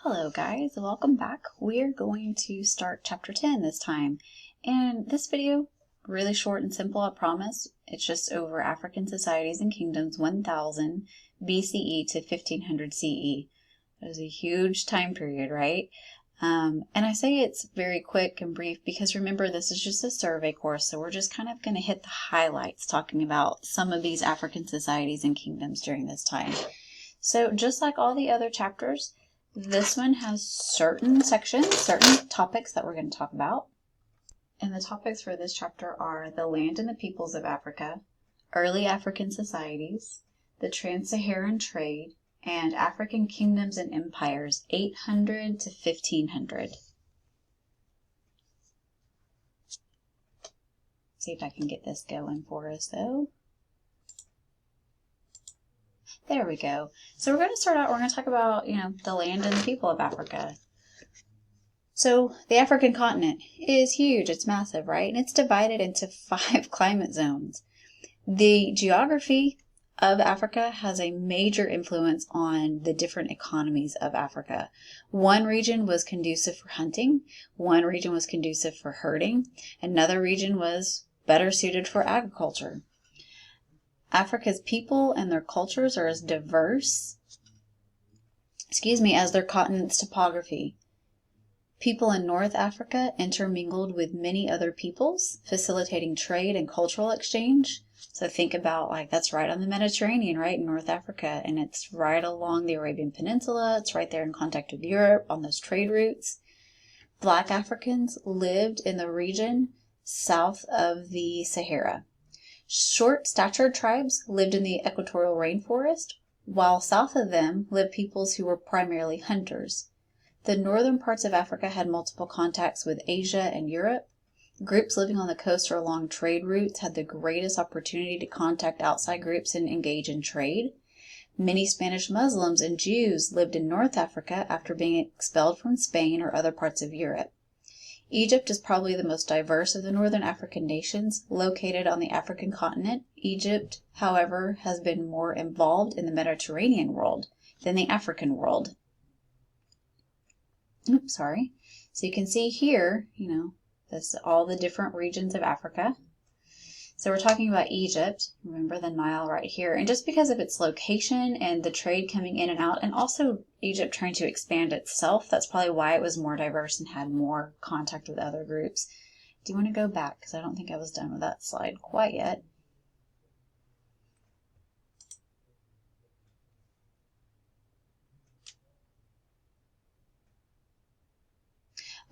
Hello guys, welcome back. We're going to start chapter 10 this time. And this video, really short and simple, I promise. It's just over African societies and kingdoms 1000 BCE to 1500 CE. That was a huge time period, right? And I say it's very quick and brief because remember, this is just a survey course, so we're just kind of going to hit the highlights talking about some of these African societies and kingdoms during this time. So just like all the other chapters, this one has certain sections, certain topics that we're going to talk about. And the topics for this chapter are the land and the peoples of Africa, early African societies, the trans-Saharan trade, and African kingdoms and empires 800 to 1500. See if I can get this going for us though. There we go. So we're going to start out, we're going to talk about, the land and the people of Africa. So the African continent is huge. It's massive, right? And it's divided into 5 climate zones. The geography of Africa has a major influence on the different economies of Africa. One region was conducive for hunting. One region was conducive for herding. Another region was better suited for agriculture. Africa's people and their cultures are as diverse, as their continent's topography. People in North Africa intermingled with many other peoples, facilitating trade and cultural exchange. So think about, that's right on the Mediterranean, right, in North Africa, and it's right along the Arabian Peninsula. It's right there in contact with Europe on those trade routes. Black Africans lived in the region south of the Sahara. Short-statured tribes lived in the equatorial rainforest, while south of them lived peoples who were primarily hunters. The northern parts of Africa had multiple contacts with Asia and Europe. Groups living on the coast or along trade routes had the greatest opportunity to contact outside groups and engage in trade. Many Spanish Muslims and Jews lived in North Africa after being expelled from Spain or other parts of Europe. Egypt is probably the most diverse of the northern African nations located on the African continent. Egypt, however, has been more involved in the Mediterranean world than the African world. So you can see here, this all the different regions of Africa. So we're talking about Egypt, remember the Nile right here, and just because of its location and the trade coming in and out, and also Egypt trying to expand itself, that's probably why it was more diverse and had more contact with other groups. Do you want to go back? Because I don't think I was done with that slide quite yet.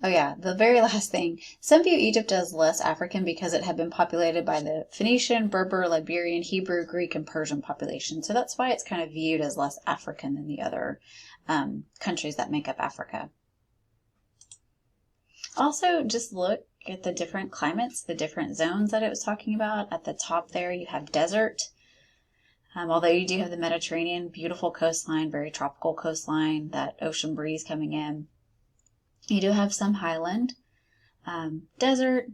Oh yeah, the very last thing. Some view Egypt as less African because it had been populated by the Phoenician, Berber, Liberian, Hebrew, Greek, and Persian population. So that's why it's kind of viewed as less African than the other countries that make up Africa. Also, just look at the different climates, the different zones that it was talking about. At the top there, you have desert. Although you do have the Mediterranean, beautiful coastline, very tropical coastline, that ocean breeze coming in. You do have some highland, desert,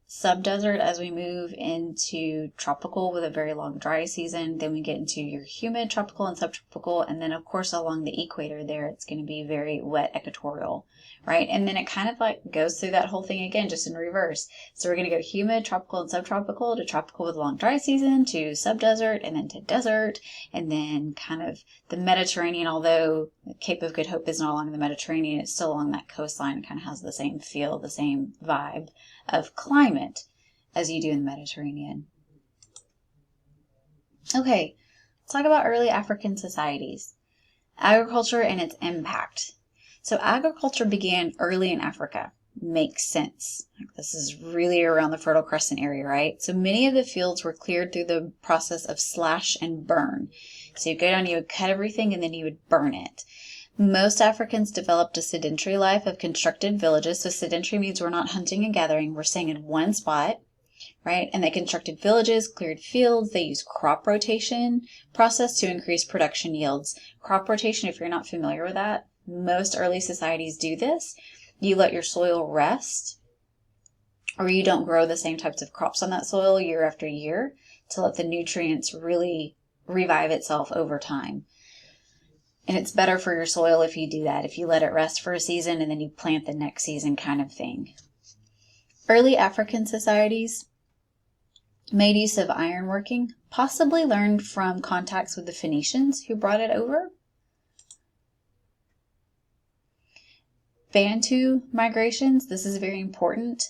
subdesert as we move into tropical with a very long dry season. Then we get into your humid tropical and subtropical. And then, of course, along the equator there, it's going to be very wet equatorial, right? And then it kind of goes through that whole thing again, just in reverse. So we're going to go humid, tropical, and subtropical to tropical with a long dry season to subdesert and then to desert. And then kind of the Mediterranean, although the Cape of Good Hope is not along the Mediterranean, it's still along that coastline. It kind of has the same feel, the same vibe of climate as you do in the Mediterranean. Okay, let's talk about early African societies. Agriculture and its impact. So agriculture began early in Africa. Makes sense. This is really around the Fertile Crescent area, right? So many of the fields were cleared through the process of slash and burn. So you go down, you would cut everything, and then you would burn it. Most Africans developed a sedentary life of constructed villages. So sedentary means we're not hunting and gathering. We're staying in one spot, right? And they constructed villages, cleared fields. They used crop rotation process to increase production yields. Crop rotation, if you're not familiar with that, most early societies do this. You let your soil rest, or you don't grow the same types of crops on that soil year after year to let the nutrients really revive itself over time. And it's better for your soil if you do that, if you let it rest for a season and then you plant the next season kind of thing. Early African societies made use of ironworking, possibly learned from contacts with the Phoenicians who brought it over. Bantu migrations, this is very important,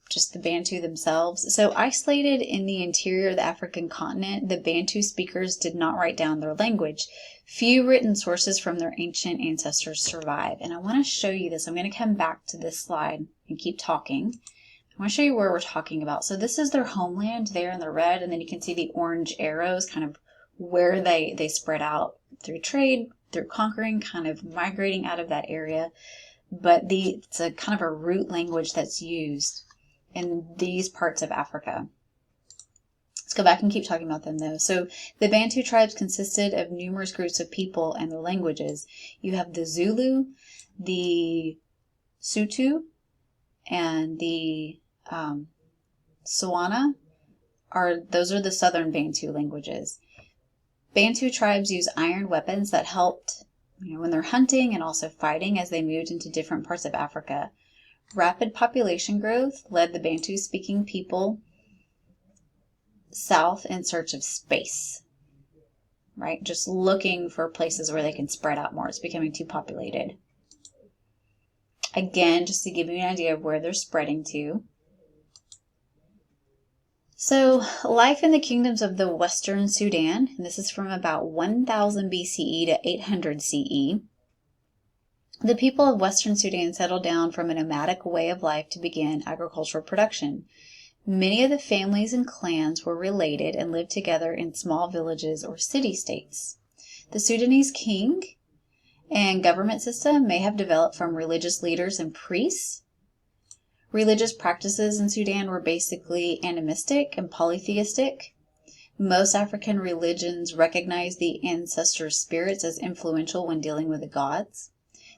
just the Bantu themselves. So isolated in the interior of the African continent, the Bantu speakers did not write down their language. Few written sources from their ancient ancestors survive. And I want to show you this. I'm going to come back to this slide and keep talking. I want to show you where we're talking about. So this is their homeland there in the red, and then you can see the orange arrows, kind of where they spread out through trade, through conquering, kind of migrating out of that area. But it's a kind of a root language that's used in these parts of Africa. Let's go back and keep talking about them though. So the Bantu tribes consisted of numerous groups of people and their languages. You have the Zulu, the Sutu, and the Tswana. Those are the southern Bantu languages. Bantu tribes use iron weapons that helped when they're hunting and also fighting as they moved into different parts of Africa. Rapid population growth led the Bantu-speaking people south in search of space, right? Just looking for places where they can spread out more. It's becoming too populated. Again, just to give you an idea of where they're spreading to. So, life in the kingdoms of the Western Sudan, and this is from about 1000 BCE to 800 CE. The people of Western Sudan settled down from a nomadic way of life to begin agricultural production. Many of the families and clans were related and lived together in small villages or city-states. The Sudanese king and government system may have developed from religious leaders and priests. Religious practices in Sudan were basically animistic and polytheistic. Most African religions recognize the ancestor spirits as influential when dealing with the gods.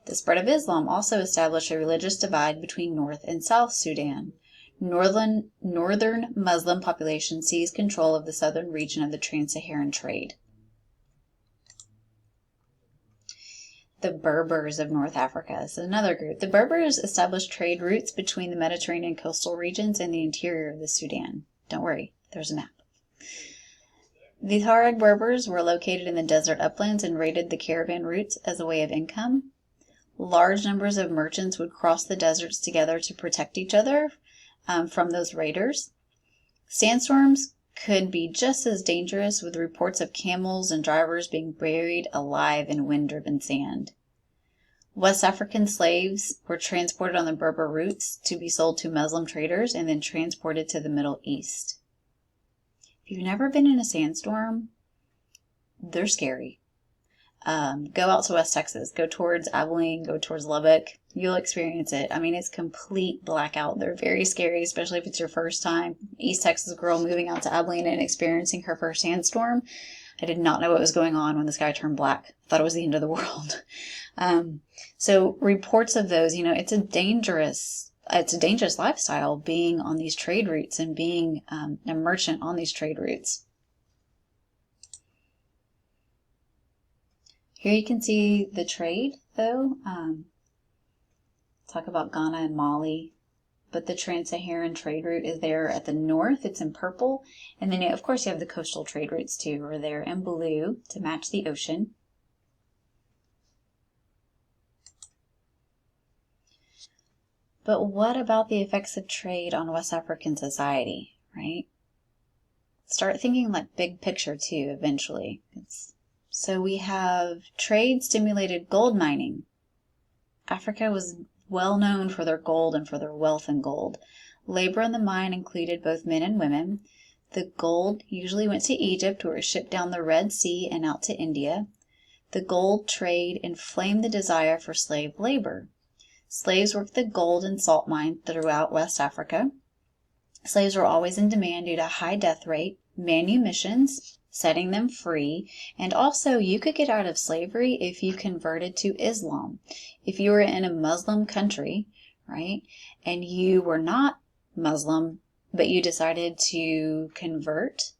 The spread of Islam also established a religious divide between North and South Sudan. Northern Muslim population seized control of the southern region of the trans-Saharan trade. The Berbers of North Africa is another group. The Berbers established trade routes between the Mediterranean coastal regions and the interior of the Sudan. Don't worry, there's a map. The Tuareg Berbers were located in the desert uplands and raided the caravan routes as a way of income. Large numbers of merchants would cross the deserts together to protect each other from those raiders. Sandstorms could be just as dangerous, with reports of camels and drivers being buried alive in wind-driven sand. West African slaves were transported on the Berber routes to be sold to Muslim traders and then transported to the Middle East. If you've never been in a sandstorm, they're scary. Go out to West Texas, go towards Abilene, go towards Lubbock. You'll experience it. I mean, it's complete blackout. They're very scary, especially if it's your first time. East Texas girl moving out to Abilene and experiencing her first sandstorm. I did not know what was going on when the sky turned black. I thought it was the end of the world. So reports of those, it's a dangerous lifestyle being on these trade routes and being a merchant on these trade routes. Here you can see the trade, though. Talk about Ghana and Mali. But the trans-Saharan trade route is there at the north. It's in purple. And then, of course, you have the coastal trade routes, too, are there in blue to match the ocean. But what about the effects of trade on West African society, right? Start thinking like big picture, too, eventually. So we have trade stimulated gold mining. Africa was well known for their gold and for their wealth in gold. Labor in the mine included both men and women. The gold usually went to Egypt, where it was shipped down the Red Sea and out to India. The gold trade inflamed the desire for slave labor. Slaves worked the gold and salt mine throughout West Africa. Slaves were always in demand due to high death rate, manumissions, setting them free, and also you could get out of slavery if you converted to Islam. If you were in a Muslim country, right, and you were not Muslim, but you decided to convert,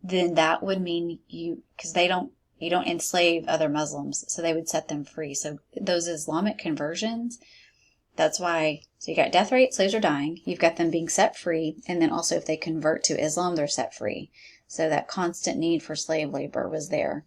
then that would mean because You don't enslave other Muslims, so they would set them free. So those Islamic conversions, that's why, so you got death rate, slaves are dying, you've got them being set free, and then also if they convert to Islam, they're set free. So that constant need for slave labor was there.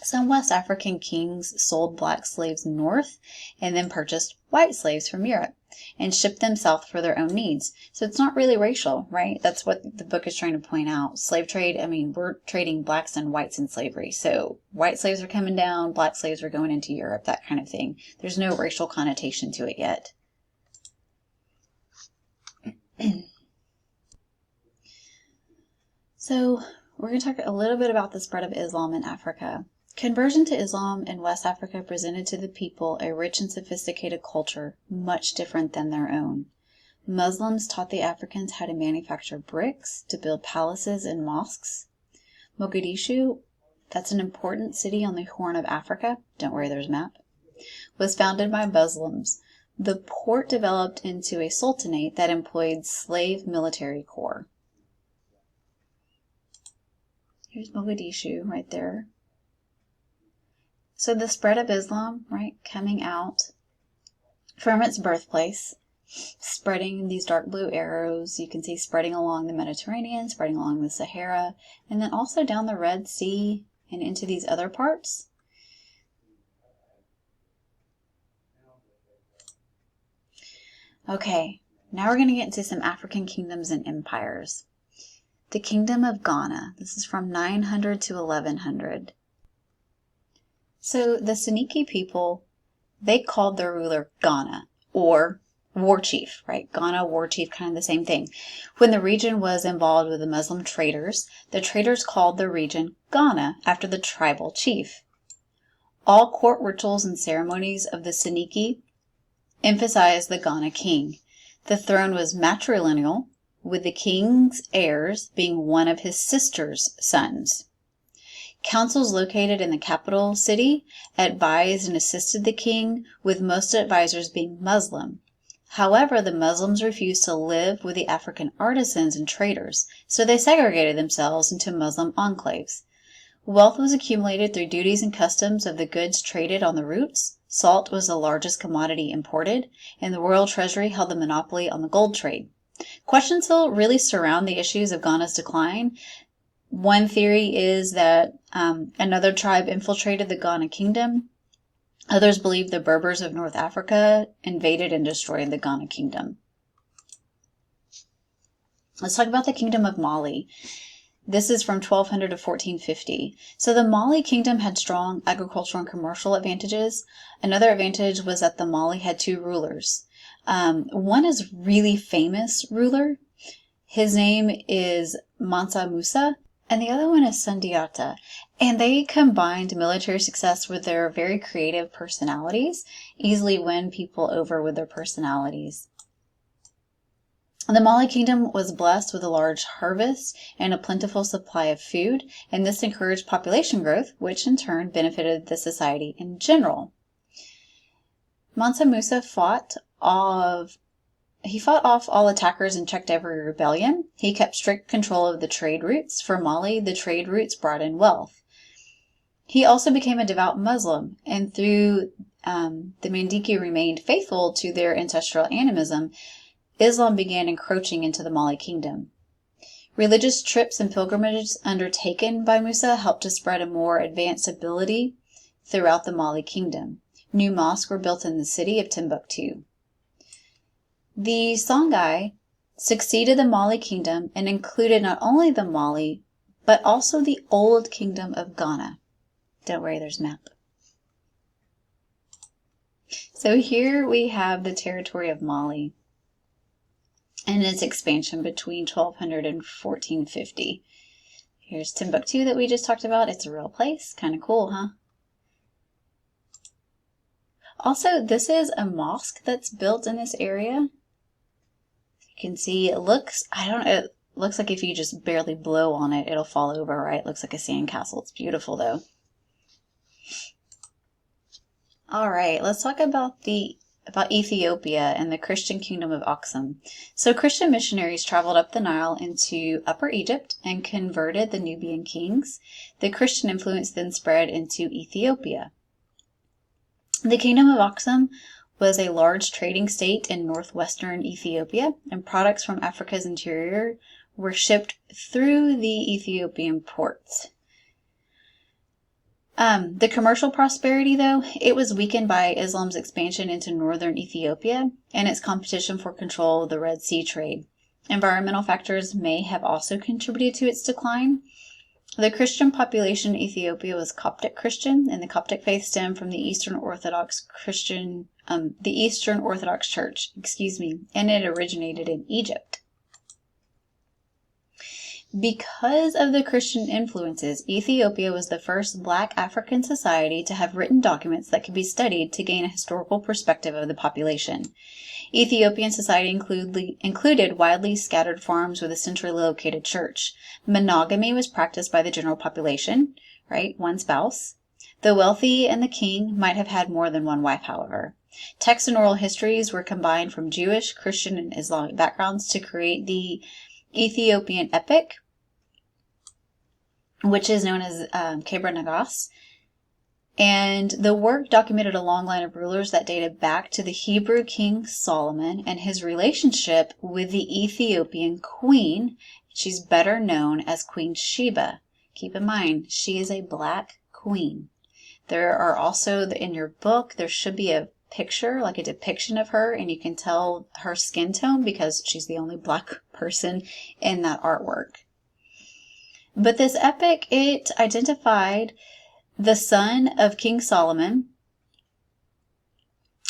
Some West African kings sold black slaves north and then purchased white slaves from Europe and shipped them south for their own needs. So it's not really racial, right? That's what the book is trying to point out. Slave trade, I mean, we're trading blacks and whites in slavery. So white slaves are coming down, black slaves are going into Europe, that kind of thing. There's no racial connotation to it yet. So we're going to talk a little bit about the spread of Islam in Africa. Conversion to Islam in West Africa presented to the people a rich and sophisticated culture, much different than their own. Muslims taught the Africans how to manufacture bricks, to build palaces and mosques. Mogadishu, that's an important city on the Horn of Africa, don't worry, there's a map, was founded by Muslims. The port developed into a sultanate that employed slave military corps. Here's Mogadishu right there. So the spread of Islam, right, coming out from its birthplace, spreading these dark blue arrows, you can see spreading along the Mediterranean, spreading along the Sahara, and then also down the Red Sea and into these other parts. Okay, now we're going to get into some African kingdoms and empires. The Kingdom of Ghana, this is from 900 to 1100. So the Soninke people, they called their ruler Ghana, or war chief, right? Ghana, war chief, kind of the same thing. When the region was involved with the Muslim traders, the traders called the region Ghana after the tribal chief. All court rituals and ceremonies of the Soninke emphasized the Ghana king. The throne was matrilineal, with the king's heirs being one of his sister's sons. Councils located in the capital city advised and assisted the king, with most advisors being Muslim. However, the Muslims refused to live with the African artisans and traders, so they segregated themselves into Muslim enclaves. Wealth was accumulated through duties and customs of the goods traded on the routes. Salt was the largest commodity imported, and the royal treasury held the monopoly on the gold trade. Questions still really surround the issues of Ghana's decline. One theory is that another tribe infiltrated the Ghana kingdom. Others believe the Berbers of North Africa invaded and destroyed the Ghana kingdom. Let's talk about the Kingdom of Mali. This is from 1200 to 1450. So the Mali kingdom had strong agricultural and commercial advantages. Another advantage was that the Mali had two rulers. One is really famous ruler. His name is Mansa Musa. And the other one is Sundiata. And they combined military success with their very creative personalities, easily win people over with their personalities. The Mali kingdom was blessed with a large harvest and a plentiful supply of food, and this encouraged population growth, which in turn benefited the society in general. Mansa Musa fought off all attackers and checked every rebellion. He kept strict control of the trade routes. For Mali, the trade routes brought in wealth. He also became a devout Muslim, and through the Mandiki remained faithful to their ancestral animism, Islam began encroaching into the Mali kingdom. Religious trips and pilgrimages undertaken by Musa helped to spread a more advanced ability throughout the Mali kingdom. New mosques were built in the city of Timbuktu. The Songhai succeeded the Mali kingdom and included not only the Mali, but also the old kingdom of Ghana. Don't worry, there's a map. So here we have the territory of Mali and its expansion between 1200 and 1450. Here's Timbuktu that we just talked about. It's a real place. Kind of cool, huh? Also, this is a mosque that's built in this area. You can see it looks, it looks like if you just barely blow on it, it'll fall over, right? It looks like a sandcastle. It's beautiful, though. All right, let's talk about the about Ethiopia and the Christian kingdom of Aksum. So Christian missionaries traveled up the Nile into Upper Egypt and converted the Nubian kings. The Christian influence then spread into Ethiopia. The kingdom of Aksum was a large trading state in northwestern Ethiopia, and products from Africa's interior were shipped through the Ethiopian ports. The commercial prosperity, though, it was weakened by Islam's expansion into northern Ethiopia and its competition for control of the Red Sea trade. Environmental factors may have also contributed to its decline. The Christian population in Ethiopia was Coptic Christian, and the Coptic faith stemmed from the Eastern Orthodox Church, and it originated in Egypt. Because of the Christian influences, Ethiopia was the first Black African society to have written documents that could be studied to gain a historical perspective of the population. Ethiopian society included widely scattered farms with a centrally located church. Monogamy was practiced by the general population, right? One spouse. The wealthy and the king might have had more than one wife, however. Texts and oral histories were combined from Jewish, Christian, and Islamic backgrounds to create the Ethiopian epic, which is known as Kebra Nagas. And the work documented a long line of rulers that dated back to the Hebrew king Solomon and his relationship with the Ethiopian queen. She's better known as Queen Sheba. Keep in mind, she is a Black queen. There are also, in your book, there should be a picture, like a depiction of her, and you can tell her skin tone because she's the only Black person in that artwork. But this epic, it identified the son of King Solomon,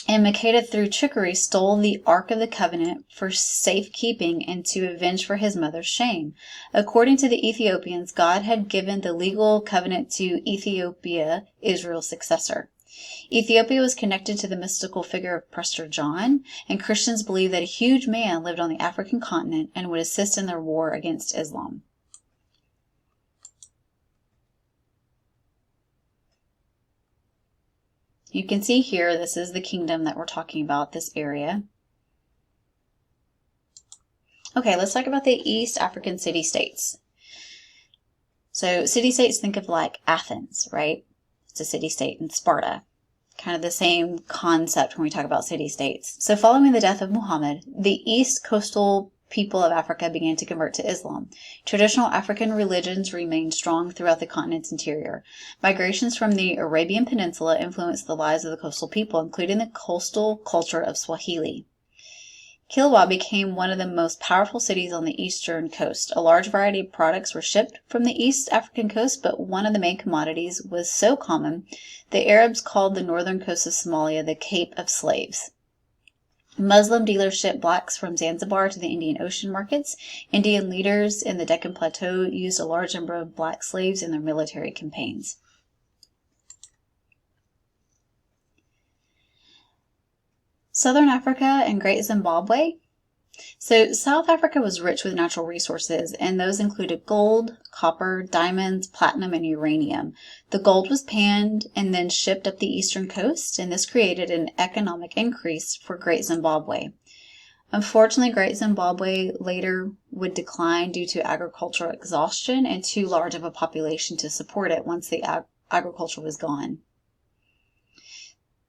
and Makeda, through trickery, stole the Ark of the Covenant for safekeeping and to avenge for his mother's shame. According to the Ethiopians, God had given the legal covenant to Ethiopia, Israel's successor. Ethiopia was connected to the mystical figure of Prester John, and Christians believed that a huge man lived on the African continent and would assist in their war against Islam. You can see here, this is the kingdom that we're talking about, this area. Okay, let's talk about the East African city-states. So city-states, think of like Athens, right? It's a city-state, and Sparta. Kind of the same concept when we talk about city-states. So following the death of Muhammad, the East coastal people of Africa began to convert to Islam. Traditional African religions remained strong throughout the continent's interior. Migrations from the Arabian Peninsula influenced the lives of the coastal people, including the coastal culture of Swahili. Kilwa became one of the most powerful cities on the eastern coast. A large variety of products were shipped from the East African coast, but one of the main commodities was so common, the Arabs called the northern coast of Somalia the Cape of Slaves. Muslim dealers shipped blacks from Zanzibar to the Indian Ocean markets. Indian leaders in the Deccan Plateau used a large number of black slaves in their military campaigns. Southern Africa and Great Zimbabwe. So South Africa was rich with natural resources, and those included gold, copper, diamonds, platinum, and uranium. The gold was panned and then shipped up the eastern coast, and this created an economic increase for Great Zimbabwe. Unfortunately, Great Zimbabwe later would decline due to agricultural exhaustion and too large of a population to support it once the agriculture was gone.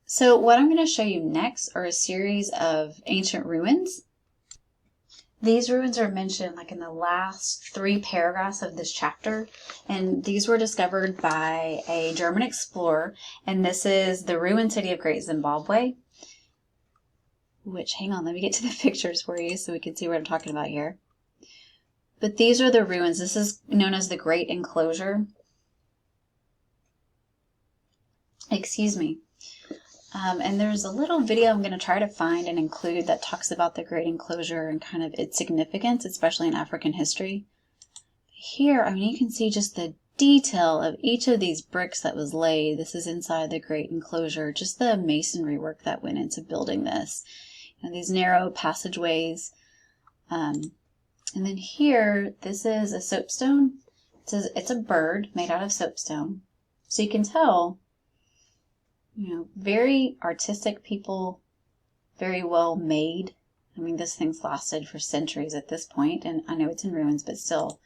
So what I'm going to show you next are a series of ancient ruins. These ruins are mentioned like in the last 3 paragraphs of this chapter, and these were discovered by a German explorer, and this is the ruined city of Great Zimbabwe, which, hang on, let me get to the pictures for you so we can see what I'm talking about here. But these are the ruins. This is known as the Great Enclosure. Excuse me. And there's a little video I'm going to try to find and include that talks about the Great Enclosure and kind of its significance, especially in African history. Here, I mean, you can see just the detail of each of these bricks that was laid. This is inside the Great Enclosure, just the masonry work that went into building this. You know, these narrow passageways. And then here, this is a soapstone. It's a bird made out of soapstone. So you can tell, you know, very artistic people very well made. I mean, this thing's lasted for centuries at this point, and I know it's in ruins, but still.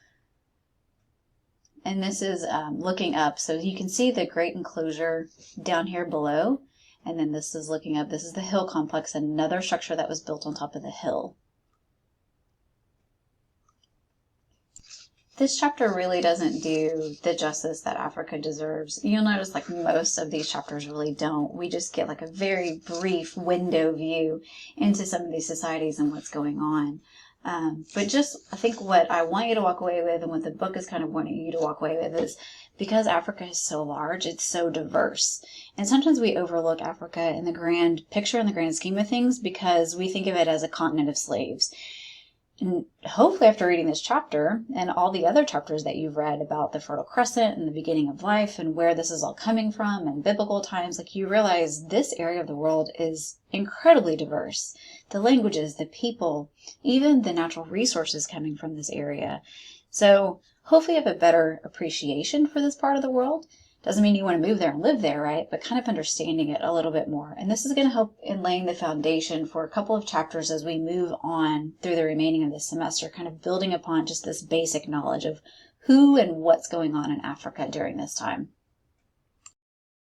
And this is looking up, so you can see the great enclosure down here below, and then this is looking up. This is the hill complex, another structure that was built on top of the hill. This chapter really doesn't do the justice that Africa deserves. You'll notice like most of these chapters really don't. We just get like a very brief window view into some of these societies and what's going on. But just, I think what I want you to walk away with and what the book is kind of wanting you to walk away with is because Africa is so large, it's so diverse. And sometimes we overlook Africa in the grand picture, in the grand scheme of things, because we think of it as a continent of slaves. And hopefully after reading this chapter and all the other chapters that you've read about the Fertile Crescent and the beginning of life and where this is all coming from and biblical times, like you realize this area of the world is incredibly diverse. The languages, the people, even the natural resources coming from this area. So hopefully you have a better appreciation for this part of the world. Doesn't mean you want to move there and live there, right? But kind of understanding it a little bit more. And this is going to help in laying the foundation for a couple of chapters as we move on through the remaining of this semester, kind of building upon just this basic knowledge of who and what's going on in Africa during this time.